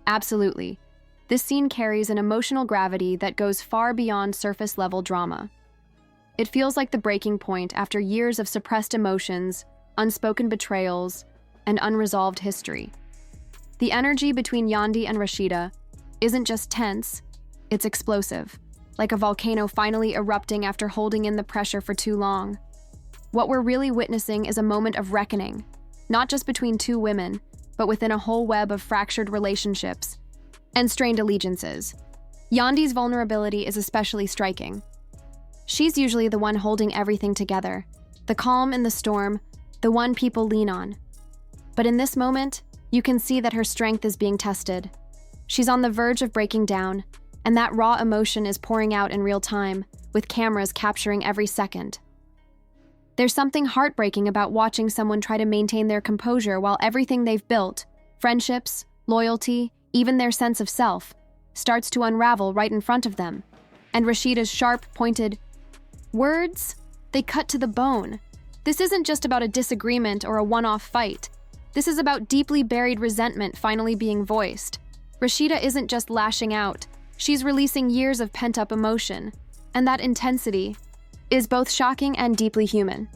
Absolutely. This scene carries an emotional gravity that goes far beyond surface-level drama. It feels like the breaking point after years of suppressed emotions, unspoken betrayals, and unresolved history. The energy between Yandy and Rasheeda isn't just tense, it's explosive, like a volcano finally erupting after holding in the pressure for too long. What we're really witnessing is a moment of reckoning, not just between two women, but within a whole web of fractured relationships and strained allegiances. Yandy's vulnerability is especially striking. She's usually the one holding everything together, the calm in the storm, the one people lean on. But in this moment, you can see that her strength is being tested. She's on the verge of breaking down, and that raw emotion is pouring out in real time, with cameras capturing every second. There's something heartbreaking about watching someone try to maintain their composure while everything they've built, friendships, loyalty, even their sense of self, starts to unravel right in front of them. And Rasheeda's sharp, pointed words, they cut to the bone. This isn't just about a disagreement or a one-off fight. This is about deeply buried resentment finally being voiced. Rasheeda isn't just lashing out, she's releasing years of pent-up emotion, and that intensity is both shocking and deeply human.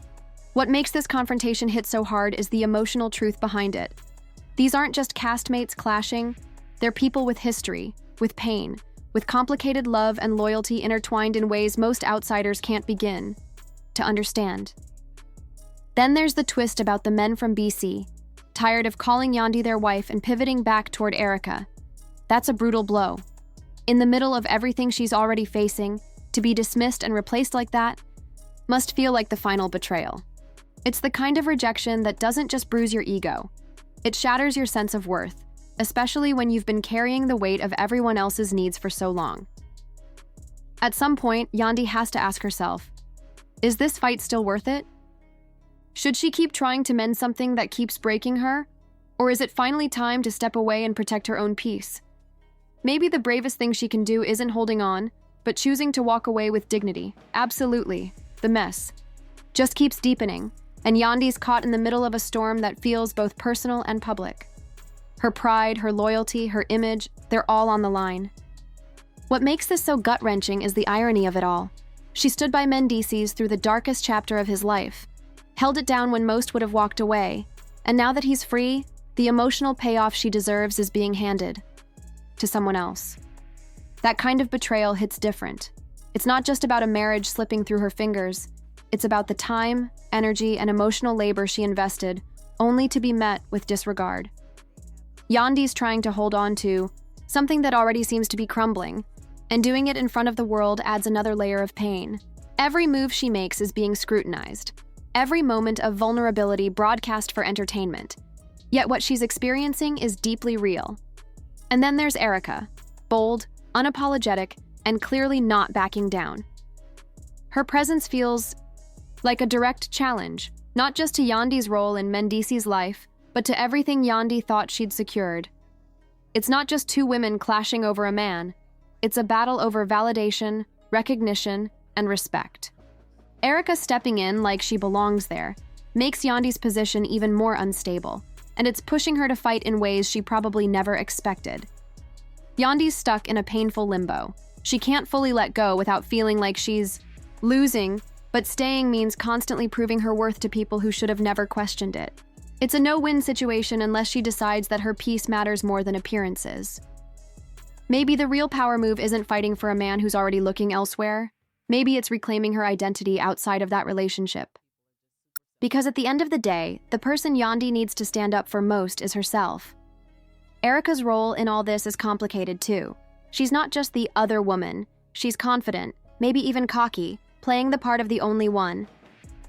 What makes this confrontation hit so hard is the emotional truth behind it. These aren't just castmates clashing, they're people with history, with pain, with complicated love and loyalty intertwined in ways most outsiders can't begin to understand. Then there's the twist about the men from BC, tired of calling Yandy their wife and pivoting back toward Erica. That's a brutal blow. In the middle of everything she's already facing, to be dismissed and replaced like that must feel like the final betrayal. It's the kind of rejection that doesn't just bruise your ego. It shatters your sense of worth, especially when you've been carrying the weight of everyone else's needs for so long. At some point, Yandy has to ask herself, is this fight still worth it? Should she keep trying to mend something that keeps breaking her? Or is it finally time to step away and protect her own peace? Maybe the bravest thing she can do isn't holding on, but choosing to walk away with dignity. Absolutely. The mess just keeps deepening, and Yandy's caught in the middle of a storm that feels both personal and public. Her pride, her loyalty, her image, they're all on the line. What makes this so gut-wrenching is the irony of it all. She stood by Mendeecees through the darkest chapter of his life, held it down when most would have walked away, and now that he's free, the emotional payoff she deserves is being handed to someone else. That kind of betrayal hits different. It's not just about a marriage slipping through her fingers. It's about the time, energy, and emotional labor she invested, only to be met with disregard. Yandy's trying to hold on to something that already seems to be crumbling, and doing it in front of the world adds another layer of pain. Every move she makes is being scrutinized. Every moment of vulnerability broadcast for entertainment. Yet what she's experiencing is deeply real. And then there's Erica, bold, unapologetic, and clearly not backing down. Her presence feels like a direct challenge, not just to Yandy's role in Mendeecees' life, but to everything Yandy thought she'd secured. It's not just two women clashing over a man, it's a battle over validation, recognition, and respect. Erica stepping in like she belongs there makes Yandy's position even more unstable, and it's pushing her to fight in ways she probably never expected. Yandy's stuck in a painful limbo. She can't fully let go without feeling like she's losing, but staying means constantly proving her worth to people who should have never questioned it. It's a no-win situation unless she decides that her peace matters more than appearances. Maybe the real power move isn't fighting for a man who's already looking elsewhere. Maybe it's reclaiming her identity outside of that relationship. Because at the end of the day, the person Yandy needs to stand up for most is herself. Erica's role in all this is complicated too. She's not just the other woman. She's confident, maybe even cocky, playing the part of the only one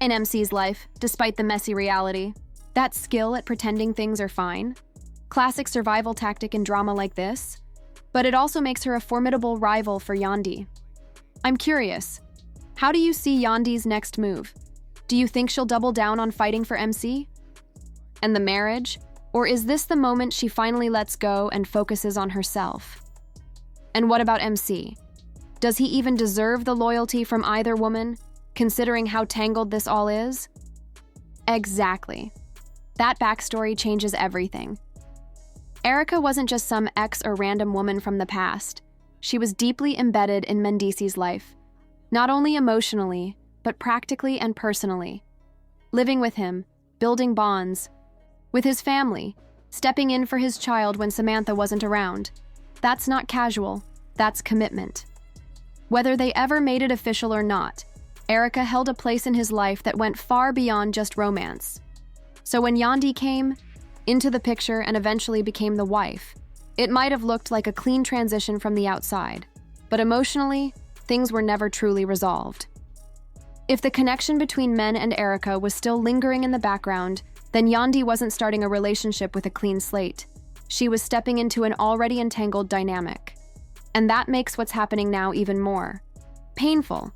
in MC's life, despite the messy reality. That skill at pretending things are fine. Classic survival tactic in drama like this. But it also makes her a formidable rival for Yandy. I'm curious, how do you see Yandy's next move? Do you think she'll double down on fighting for MC? And the marriage? Or is this the moment she finally lets go and focuses on herself? And what about MC? Does he even deserve the loyalty from either woman, considering how tangled this all is? Exactly. That backstory changes everything. Erica wasn't just some ex or random woman from the past. She was deeply embedded in Mendeecees' life, not only emotionally, but practically and personally. Living with him, building bonds, with his family, stepping in for his child when Samantha wasn't around. That's not casual, that's commitment. Whether they ever made it official or not, Erica held a place in his life that went far beyond just romance. So when Yandy came into the picture and eventually became the wife, it might have looked like a clean transition from the outside, but emotionally, things were never truly resolved. If the connection between Men and Erica was still lingering in the background, then Yandy wasn't starting a relationship with a clean slate. She was stepping into an already entangled dynamic. And that makes what's happening now even more painful.